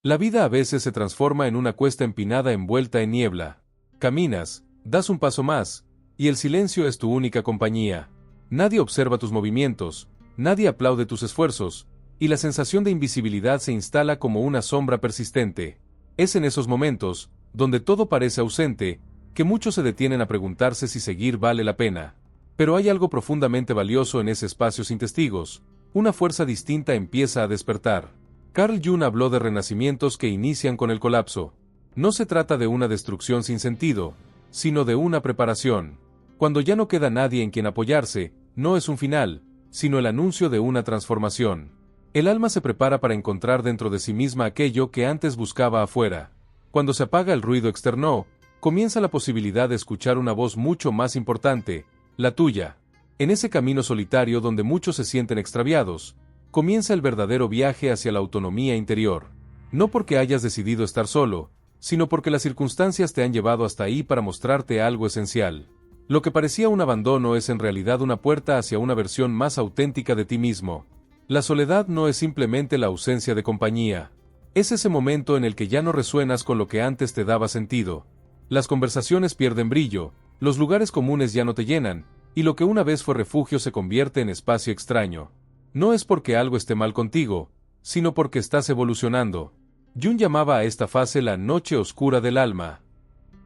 La vida a veces se transforma en una cuesta empinada envuelta en niebla. Caminas, das un paso más, y el silencio es tu única compañía. Nadie observa tus movimientos, nadie aplaude tus esfuerzos, y la sensación de invisibilidad se instala como una sombra persistente. Es en esos momentos, donde todo parece ausente, que muchos se detienen a preguntarse si seguir vale la pena. Pero hay algo profundamente valioso en ese espacio sin testigos. Una fuerza distinta empieza a despertar. Carl Jung habló de renacimientos que inician con el colapso. No se trata de una destrucción sin sentido, sino de una preparación. Cuando ya no queda nadie en quien apoyarse, no es un final, sino el anuncio de una transformación. El alma se prepara para encontrar dentro de sí misma aquello que antes buscaba afuera. Cuando se apaga el ruido externo, comienza la posibilidad de escuchar una voz mucho más importante, la tuya. En ese camino solitario donde muchos se sienten extraviados, comienza el verdadero viaje hacia la autonomía interior. No porque hayas decidido estar solo, sino porque las circunstancias te han llevado hasta ahí para mostrarte algo esencial. Lo que parecía un abandono es en realidad una puerta hacia una versión más auténtica de ti mismo. La soledad no es simplemente la ausencia de compañía. Es ese momento en el que ya no resuenas con lo que antes te daba sentido. Las conversaciones pierden brillo, los lugares comunes ya no te llenan, y lo que una vez fue refugio se convierte en espacio extraño. No es porque algo esté mal contigo, sino porque estás evolucionando. Jung llamaba a esta fase la noche oscura del alma.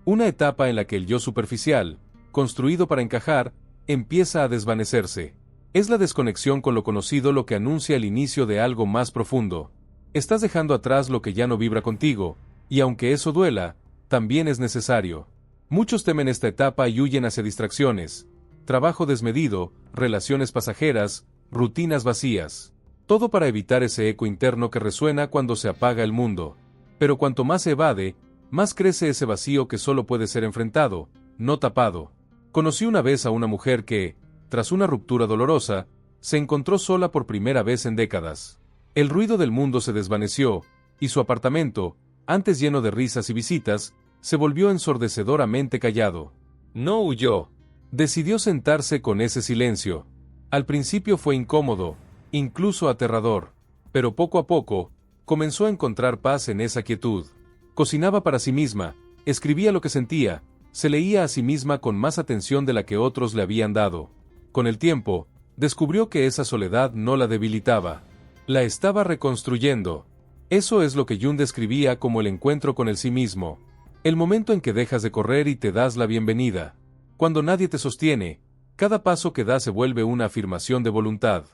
Una etapa en la que el yo superficial, construido para encajar, empieza a desvanecerse. Es la desconexión con lo conocido lo que anuncia el inicio de algo más profundo. Estás dejando atrás lo que ya no vibra contigo, y aunque eso duela, también es necesario. Muchos temen esta etapa y huyen hacia distracciones, trabajo desmedido, relaciones pasajeras, rutinas vacías. Todo para evitar ese eco interno que resuena cuando se apaga el mundo. Pero cuanto más se evade, más crece ese vacío que solo puede ser enfrentado, no tapado. Conocí una vez a una mujer que, tras una ruptura dolorosa, se encontró sola por primera vez en décadas. El ruido del mundo se desvaneció, y su apartamento, antes lleno de risas y visitas, se volvió ensordecedoramente callado. No huyó. Decidió sentarse con ese silencio. Al principio fue incómodo, incluso aterrador, pero poco a poco, comenzó a encontrar paz en esa quietud. Cocinaba para sí misma, escribía lo que sentía, se leía a sí misma con más atención de la que otros le habían dado. Con el tiempo, descubrió que esa soledad no la debilitaba, la estaba reconstruyendo. Eso es lo que Jung describía como el encuentro con el sí mismo, el momento en que dejas de correr y te das la bienvenida. Cuando nadie te sostiene, cada paso que das se vuelve una afirmación de voluntad.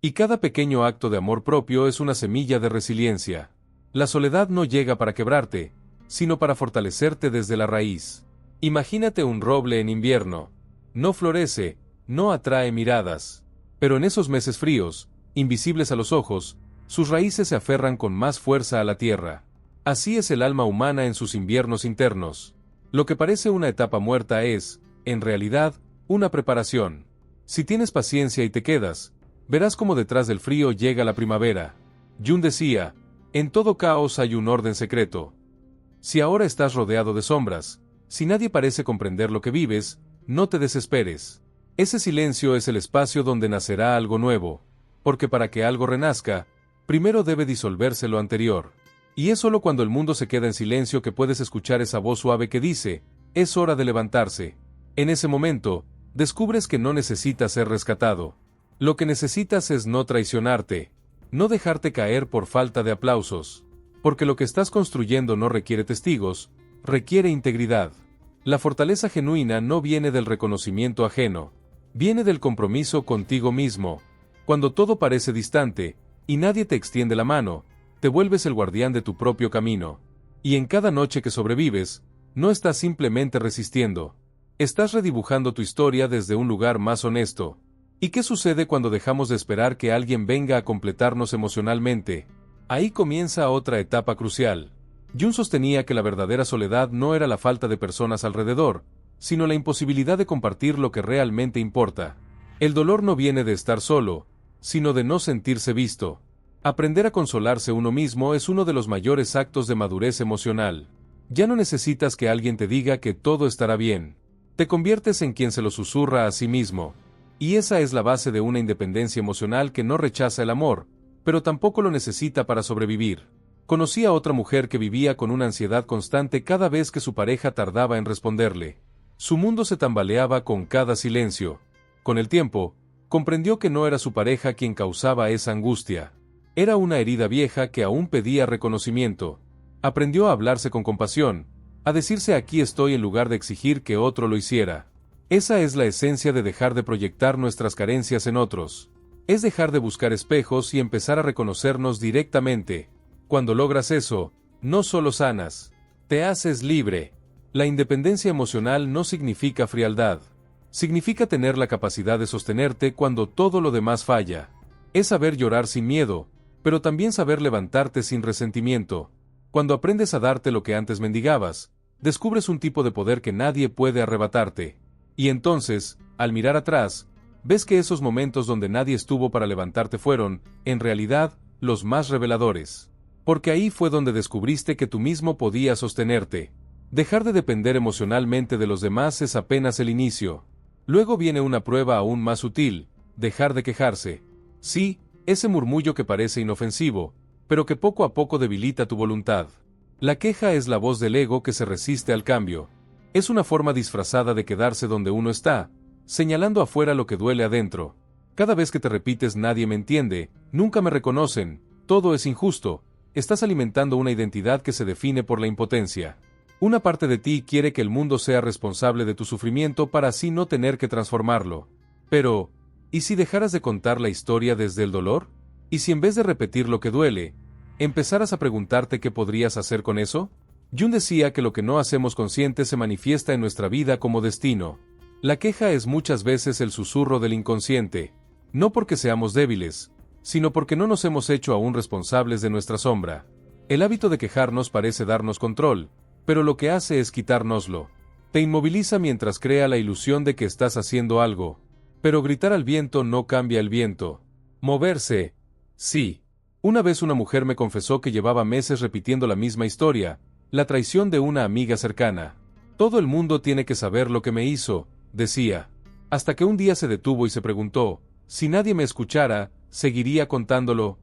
Y cada pequeño acto de amor propio es una semilla de resiliencia. La soledad no llega para quebrarte, sino para fortalecerte desde la raíz. Imagínate un roble en invierno. No florece, no atrae miradas. Pero en esos meses fríos, invisibles a los ojos, sus raíces se aferran con más fuerza a la tierra. Así es el alma humana en sus inviernos internos. Lo que parece una etapa muerta es, en realidad, una preparación. Si tienes paciencia y te quedas, verás cómo detrás del frío llega la primavera. Jung decía, en todo caos hay un orden secreto. Si ahora estás rodeado de sombras, si nadie parece comprender lo que vives, no te desesperes. Ese silencio es el espacio donde nacerá algo nuevo, porque para que algo renazca, primero debe disolverse lo anterior. Y es solo cuando el mundo se queda en silencio que puedes escuchar esa voz suave que dice, es hora de levantarse. En ese momento, descubres que no necesitas ser rescatado. Lo que necesitas es no traicionarte, no dejarte caer por falta de aplausos, porque lo que estás construyendo no requiere testigos, requiere integridad. La fortaleza genuina no viene del reconocimiento ajeno, viene del compromiso contigo mismo. Cuando todo parece distante, y nadie te extiende la mano, te vuelves el guardián de tu propio camino. Y en cada noche que sobrevives, no estás simplemente resistiendo. Estás redibujando tu historia desde un lugar más honesto. ¿Y qué sucede cuando dejamos de esperar que alguien venga a completarnos emocionalmente? Ahí comienza otra etapa crucial. Jung sostenía que la verdadera soledad no era la falta de personas alrededor, sino la imposibilidad de compartir lo que realmente importa. El dolor no viene de estar solo, sino de no sentirse visto. Aprender a consolarse uno mismo es uno de los mayores actos de madurez emocional. Ya no necesitas que alguien te diga que todo estará bien. Te conviertes en quien se lo susurra a sí mismo. Y esa es la base de una independencia emocional que no rechaza el amor, pero tampoco lo necesita para sobrevivir. Conocí a otra mujer que vivía con una ansiedad constante cada vez que su pareja tardaba en responderle. Su mundo se tambaleaba con cada silencio. Con el tiempo, comprendió que no era su pareja quien causaba esa angustia. Era una herida vieja que aún pedía reconocimiento. Aprendió a hablarse con compasión, a decirse aquí estoy en lugar de exigir que otro lo hiciera. Esa es la esencia de dejar de proyectar nuestras carencias en otros. Es dejar de buscar espejos y empezar a reconocernos directamente. Cuando logras eso, no solo sanas, te haces libre. La independencia emocional no significa frialdad. Significa tener la capacidad de sostenerte cuando todo lo demás falla. Es saber llorar sin miedo, pero también saber levantarte sin resentimiento. Cuando aprendes a darte lo que antes mendigabas, descubres un tipo de poder que nadie puede arrebatarte. Y entonces, al mirar atrás, ves que esos momentos donde nadie estuvo para levantarte fueron, en realidad, los más reveladores. Porque ahí fue donde descubriste que tú mismo podías sostenerte. Dejar de depender emocionalmente de los demás es apenas el inicio. Luego viene una prueba aún más sutil, dejar de quejarse. Sí, ese murmullo que parece inofensivo, pero que poco a poco debilita tu voluntad. La queja es la voz del ego que se resiste al cambio. Es una forma disfrazada de quedarse donde uno está, señalando afuera lo que duele adentro. Cada vez que te repites nadie me entiende, nunca me reconocen, todo es injusto, estás alimentando una identidad que se define por la impotencia. Una parte de ti quiere que el mundo sea responsable de tu sufrimiento para así no tener que transformarlo. Pero, ¿y si dejaras de contar la historia desde el dolor? ¿Y si en vez de repetir lo que duele, empezaras a preguntarte qué podrías hacer con eso? Jung decía que lo que no hacemos consciente se manifiesta en nuestra vida como destino. La queja es muchas veces el susurro del inconsciente, no porque seamos débiles, sino porque no nos hemos hecho aún responsables de nuestra sombra. El hábito de quejarnos parece darnos control, pero lo que hace es quitárnoslo. Te inmoviliza mientras crea la ilusión de que estás haciendo algo. Pero gritar al viento no cambia el viento. Moverse, sí. Una vez una mujer me confesó que llevaba meses repitiendo la misma historia, la traición de una amiga cercana. Todo el mundo tiene que saber lo que me hizo, decía. Hasta que un día se detuvo y se preguntó, si nadie me escuchara, ¿seguiría contándolo?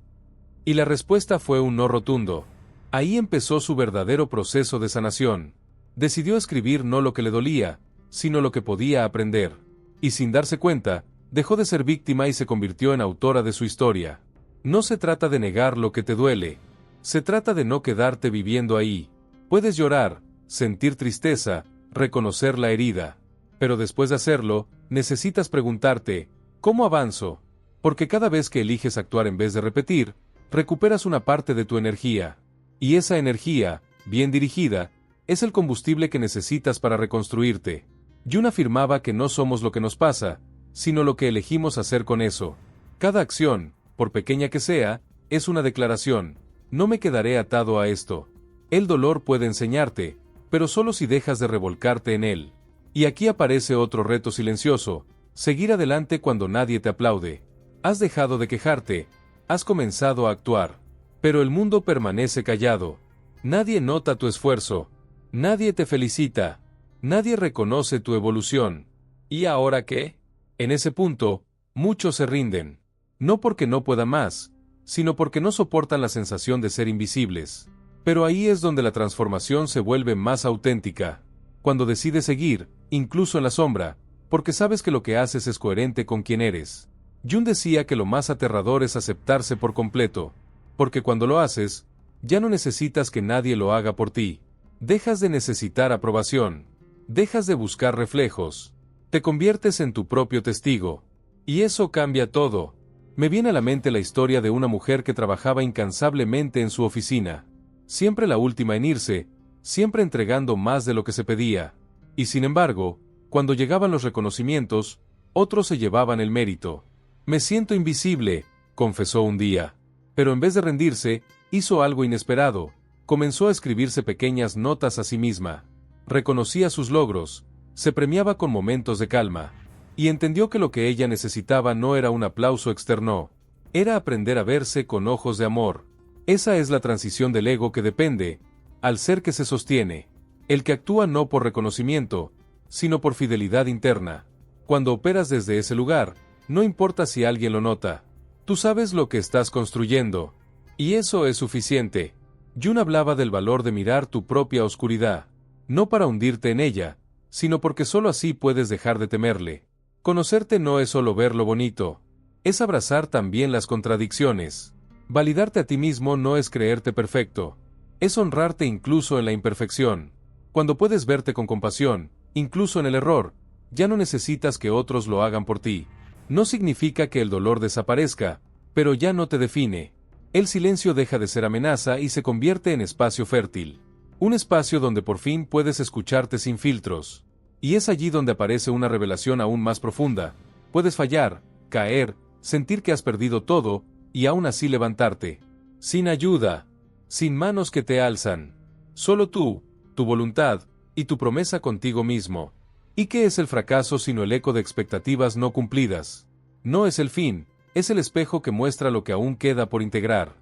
Y la respuesta fue un no rotundo. Ahí empezó su verdadero proceso de sanación. Decidió escribir no lo que le dolía, sino lo que podía aprender. Y sin darse cuenta, dejó de ser víctima y se convirtió en autora de su historia. No se trata de negar lo que te duele. Se trata de no quedarte viviendo ahí. Puedes llorar, sentir tristeza, reconocer la herida. Pero después de hacerlo, necesitas preguntarte, ¿cómo avanzo? Porque cada vez que eliges actuar en vez de repetir, recuperas una parte de tu energía. Y esa energía, bien dirigida, es el combustible que necesitas para reconstruirte. Jung afirmaba que no somos lo que nos pasa, sino lo que elegimos hacer con eso. Cada acción, por pequeña que sea, es una declaración. No me quedaré atado a esto. El dolor puede enseñarte, pero solo si dejas de revolcarte en él. Y aquí aparece otro reto silencioso, seguir adelante cuando nadie te aplaude. Has dejado de quejarte, has comenzado a actuar. Pero el mundo permanece callado. Nadie nota tu esfuerzo. Nadie te felicita. Nadie reconoce tu evolución. ¿Y ahora qué? En ese punto, muchos se rinden. No porque no puedan más, sino porque no soportan la sensación de ser invisibles. Pero ahí es donde la transformación se vuelve más auténtica. Cuando decides seguir, incluso en la sombra, porque sabes que lo que haces es coherente con quien eres. Jung decía que lo más aterrador es aceptarse por completo. Porque cuando lo haces, ya no necesitas que nadie lo haga por ti. Dejas de necesitar aprobación. Dejas de buscar reflejos. Te conviertes en tu propio testigo. Y eso cambia todo. Me viene a la mente la historia de una mujer que trabajaba incansablemente en su oficina. Siempre la última en irse, siempre entregando más de lo que se pedía. Y sin embargo, cuando llegaban los reconocimientos, otros se llevaban el mérito. Me siento invisible, confesó un día. Pero en vez de rendirse, hizo algo inesperado. Comenzó a escribirse pequeñas notas a sí misma. Reconocía sus logros, se premiaba con momentos de calma. Y entendió que lo que ella necesitaba no era un aplauso externo. Era aprender a verse con ojos de amor. Esa es la transición del ego que depende, al ser que se sostiene. El que actúa no por reconocimiento, sino por fidelidad interna. Cuando operas desde ese lugar, no importa si alguien lo nota. Tú sabes lo que estás construyendo. Y eso es suficiente. Jung hablaba del valor de mirar tu propia oscuridad, no para hundirte en ella, sino porque solo así puedes dejar de temerle. Conocerte no es solo ver lo bonito, es abrazar también las contradicciones. Validarte a ti mismo no es creerte perfecto, es honrarte incluso en la imperfección. Cuando puedes verte con compasión, incluso en el error, ya no necesitas que otros lo hagan por ti. No significa que el dolor desaparezca, pero ya no te define. El silencio deja de ser amenaza y se convierte en espacio fértil. Un espacio donde por fin puedes escucharte sin filtros. Y es allí donde aparece una revelación aún más profunda. Puedes fallar, caer, sentir que has perdido todo, y aún así levantarte. Sin ayuda, sin manos que te alzan. Solo tú, tu voluntad, y tu promesa contigo mismo. ¿Y qué es el fracaso sino el eco de expectativas no cumplidas? No es el fin, es el espejo que muestra lo que aún queda por integrar.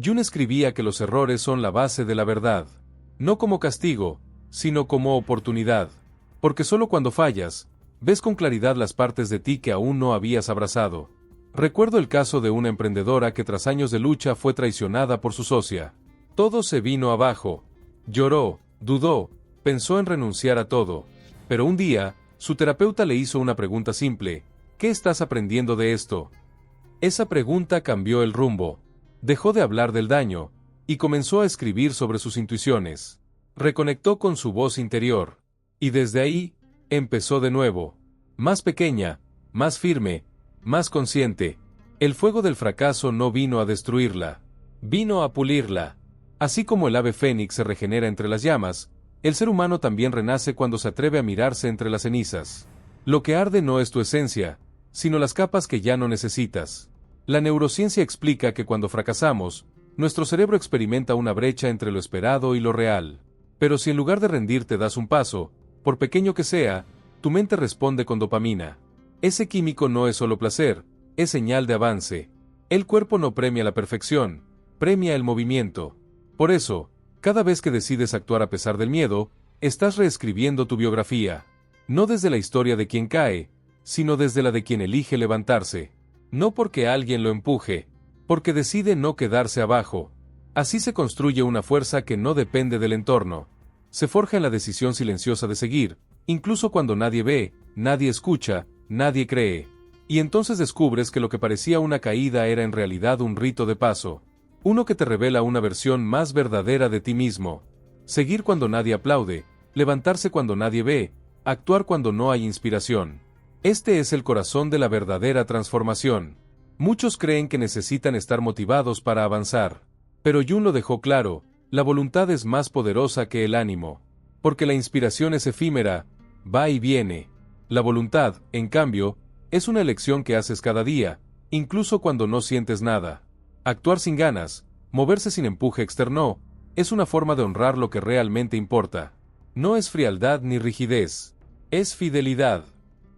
Jung escribía que los errores son la base de la verdad. No como castigo, sino como oportunidad. Porque solo cuando fallas, ves con claridad las partes de ti que aún no habías abrazado. Recuerdo el caso de una emprendedora que tras años de lucha fue traicionada por su socia. Todo se vino abajo. Lloró, dudó, pensó en renunciar a todo. Pero un día, su terapeuta le hizo una pregunta simple: ¿qué estás aprendiendo de esto? Esa pregunta cambió el rumbo. Dejó de hablar del daño, y comenzó a escribir sobre sus intuiciones. Reconectó con su voz interior. Y desde ahí, empezó de nuevo. Más pequeña, más firme, más consciente. El fuego del fracaso no vino a destruirla. Vino a pulirla. Así como el ave fénix se regenera entre las llamas, el ser humano también renace cuando se atreve a mirarse entre las cenizas. Lo que arde no es tu esencia, sino las capas que ya no necesitas. La neurociencia explica que cuando fracasamos, nuestro cerebro experimenta una brecha entre lo esperado y lo real. Pero si en lugar de rendirte das un paso, por pequeño que sea, tu mente responde con dopamina. Ese químico no es solo placer, es señal de avance. El cuerpo no premia la perfección, premia el movimiento. Por eso, cada vez que decides actuar a pesar del miedo, estás reescribiendo tu biografía. No desde la historia de quien cae, sino desde la de quien elige levantarse. No porque alguien lo empuje, porque decide no quedarse abajo. Así se construye una fuerza que no depende del entorno. Se forja en la decisión silenciosa de seguir, incluso cuando nadie ve, nadie escucha, nadie cree. Y entonces descubres que lo que parecía una caída era en realidad un rito de paso. Uno que te revela una versión más verdadera de ti mismo. Seguir cuando nadie aplaude, levantarse cuando nadie ve, actuar cuando no hay inspiración. Este es el corazón de la verdadera transformación. Muchos creen que necesitan estar motivados para avanzar. Pero Jung lo dejó claro: la voluntad es más poderosa que el ánimo. Porque la inspiración es efímera, va y viene. La voluntad, en cambio, es una elección que haces cada día, incluso cuando no sientes nada. Actuar sin ganas, moverse sin empuje externo, es una forma de honrar lo que realmente importa. No es frialdad ni rigidez, es fidelidad.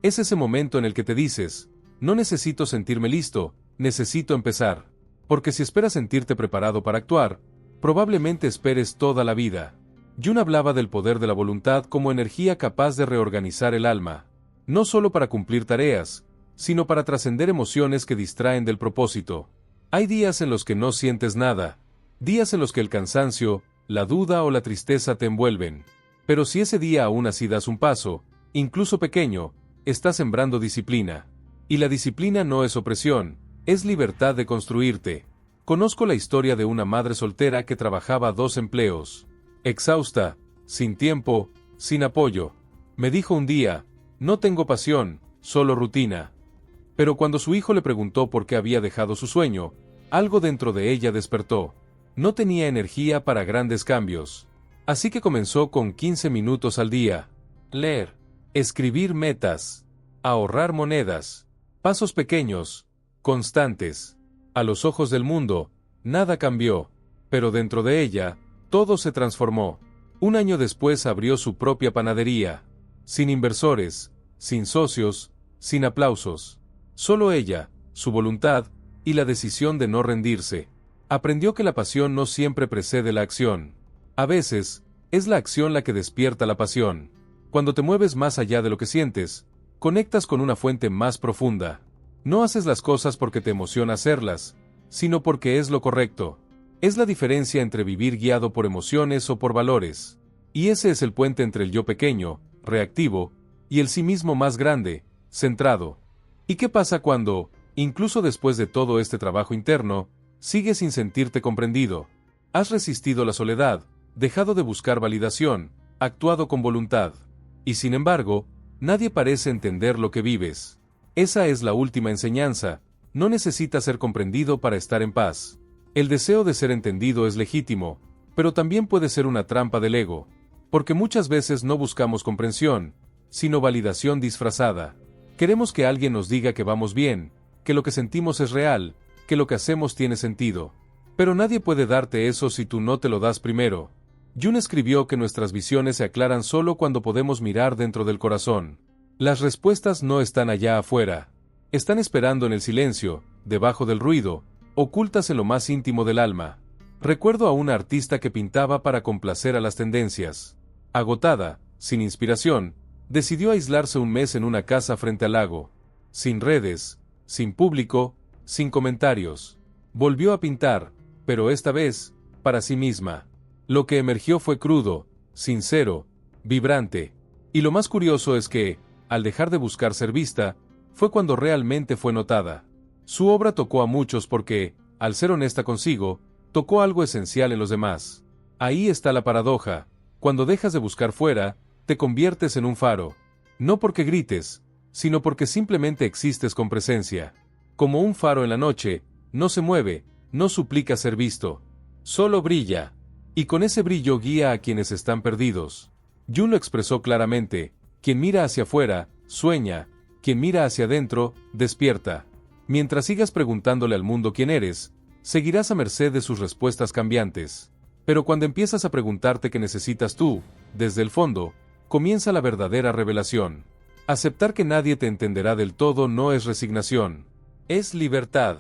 Es ese momento en el que te dices: no necesito sentirme listo, necesito empezar. Porque si esperas sentirte preparado para actuar, probablemente esperes toda la vida. Jung hablaba del poder de la voluntad como energía capaz de reorganizar el alma. No solo para cumplir tareas, sino para trascender emociones que distraen del propósito. Hay días en los que no sientes nada, días en los que el cansancio, la duda o la tristeza te envuelven. Pero si ese día aún así das un paso, incluso pequeño, estás sembrando disciplina. Y la disciplina no es opresión, es libertad de construirte. Conozco la historia de una madre soltera que trabajaba 2 empleos. Exhausta, sin tiempo, sin apoyo. Me dijo un día: no tengo pasión, solo rutina. Pero cuando su hijo le preguntó por qué había dejado su sueño, algo dentro de ella despertó. No tenía energía para grandes cambios. Así que comenzó con 15 minutos al día. Leer, escribir metas, ahorrar monedas, pasos pequeños, constantes. A los ojos del mundo, nada cambió, pero dentro de ella, todo se transformó. Un año después abrió su propia panadería. Sin inversores, sin socios, sin aplausos. Solo ella, su voluntad, y la decisión de no rendirse. Aprendió que la pasión no siempre precede la acción. A veces, es la acción la que despierta la pasión. Cuando te mueves más allá de lo que sientes, conectas con una fuente más profunda. No haces las cosas porque te emociona hacerlas, sino porque es lo correcto. Es la diferencia entre vivir guiado por emociones o por valores. Y ese es el puente entre el yo pequeño, reactivo, y el sí mismo más grande, centrado. ¿Y qué pasa cuando, incluso después de todo este trabajo interno, sigues sin sentirte comprendido? Has resistido la soledad, dejado de buscar validación, actuado con voluntad. Y sin embargo, nadie parece entender lo que vives. Esa es la última enseñanza: no necesitas ser comprendido para estar en paz. El deseo de ser entendido es legítimo, pero también puede ser una trampa del ego, porque muchas veces no buscamos comprensión, sino validación disfrazada. Queremos que alguien nos diga que vamos bien, que lo que sentimos es real, que lo que hacemos tiene sentido. Pero nadie puede darte eso si tú no te lo das primero. Jung escribió que nuestras visiones se aclaran solo cuando podemos mirar dentro del corazón. Las respuestas no están allá afuera. Están esperando en el silencio, debajo del ruido, ocultas en lo más íntimo del alma. Recuerdo a una artista que pintaba para complacer a las tendencias. Agotada, sin inspiración, decidió aislarse un mes en una casa frente al lago. Sin redes, sin público, sin comentarios. Volvió a pintar, pero esta vez, para sí misma. Lo que emergió fue crudo, sincero, vibrante. Y lo más curioso es que, al dejar de buscar ser vista, fue cuando realmente fue notada. Su obra tocó a muchos porque, al ser honesta consigo, tocó algo esencial en los demás. Ahí está la paradoja: cuando dejas de buscar fuera, te conviertes en un faro. No porque grites, sino porque simplemente existes con presencia. Como un faro en la noche, no se mueve, no suplica ser visto. Solo brilla. Y con ese brillo guía a quienes están perdidos. Jung lo expresó claramente: quien mira hacia afuera, sueña; quien mira hacia adentro, despierta. Mientras sigas preguntándole al mundo quién eres, seguirás a merced de sus respuestas cambiantes. Pero cuando empiezas a preguntarte qué necesitas tú, desde el fondo, comienza la verdadera revelación. Aceptar que nadie te entenderá del todo no es resignación. Es libertad.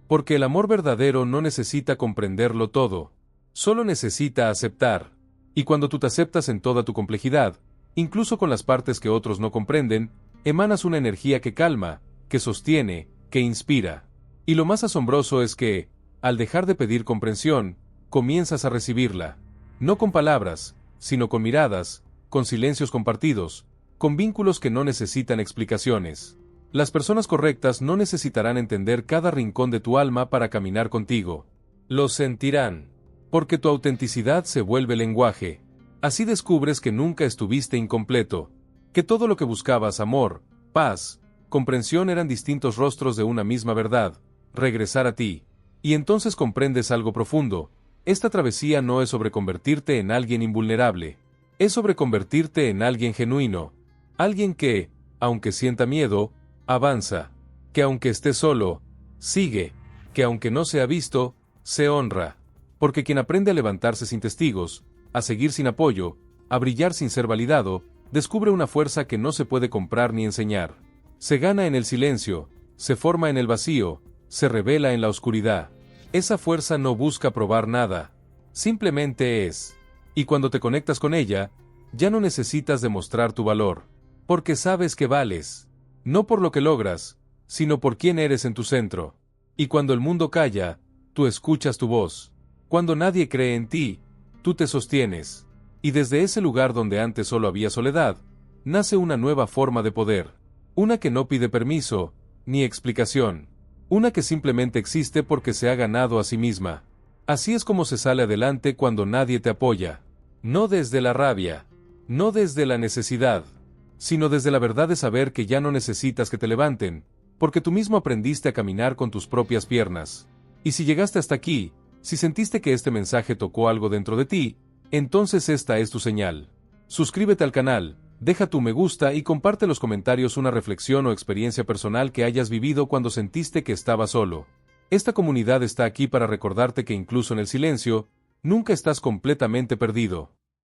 Porque el amor verdadero no necesita comprenderlo todo. Solo necesita aceptar. Y cuando tú te aceptas en toda tu complejidad, incluso con las partes que otros no comprenden, emanas una energía que calma, que sostiene, que inspira. Y lo más asombroso es que, al dejar de pedir comprensión, comienzas a recibirla. No con palabras, sino con miradas, con silencios compartidos, con vínculos que no necesitan explicaciones. Las personas correctas no necesitarán entender cada rincón de tu alma para caminar contigo. Lo sentirán. Porque tu autenticidad se vuelve lenguaje. Así descubres que nunca estuviste incompleto, que todo lo que buscabas, amor, paz, comprensión, eran distintos rostros de una misma verdad: regresar a ti. Y entonces comprendes algo profundo: esta travesía no es sobre convertirte en alguien invulnerable, es sobre convertirte en alguien genuino, alguien que, aunque sienta miedo, avanza, que aunque esté solo, sigue, que aunque no sea visto, se honra. Porque quien aprende a levantarse sin testigos, a seguir sin apoyo, a brillar sin ser validado, descubre una fuerza que no se puede comprar ni enseñar. Se gana en el silencio, se forma en el vacío, se revela en la oscuridad. Esa fuerza no busca probar nada, simplemente es. Y cuando te conectas con ella, ya no necesitas demostrar tu valor, porque sabes que vales, no por lo que logras, sino por quién eres en tu centro. Y cuando el mundo calla, tú escuchas tu voz. Cuando nadie cree en ti, tú te sostienes. Y desde ese lugar donde antes solo había soledad, nace una nueva forma de poder. Una que no pide permiso, ni explicación. Una que simplemente existe porque se ha ganado a sí misma. Así es como se sale adelante cuando nadie te apoya. No desde la rabia, no desde la necesidad, sino desde la verdad de saber que ya no necesitas que te levanten, porque tú mismo aprendiste a caminar con tus propias piernas. Y si llegaste hasta aquí, si sentiste que este mensaje tocó algo dentro de ti, entonces esta es tu señal. Suscríbete al canal, deja tu me gusta y comparte en los comentarios una reflexión o experiencia personal que hayas vivido cuando sentiste que estabas solo. Esta comunidad está aquí para recordarte que incluso en el silencio, nunca estás completamente perdido.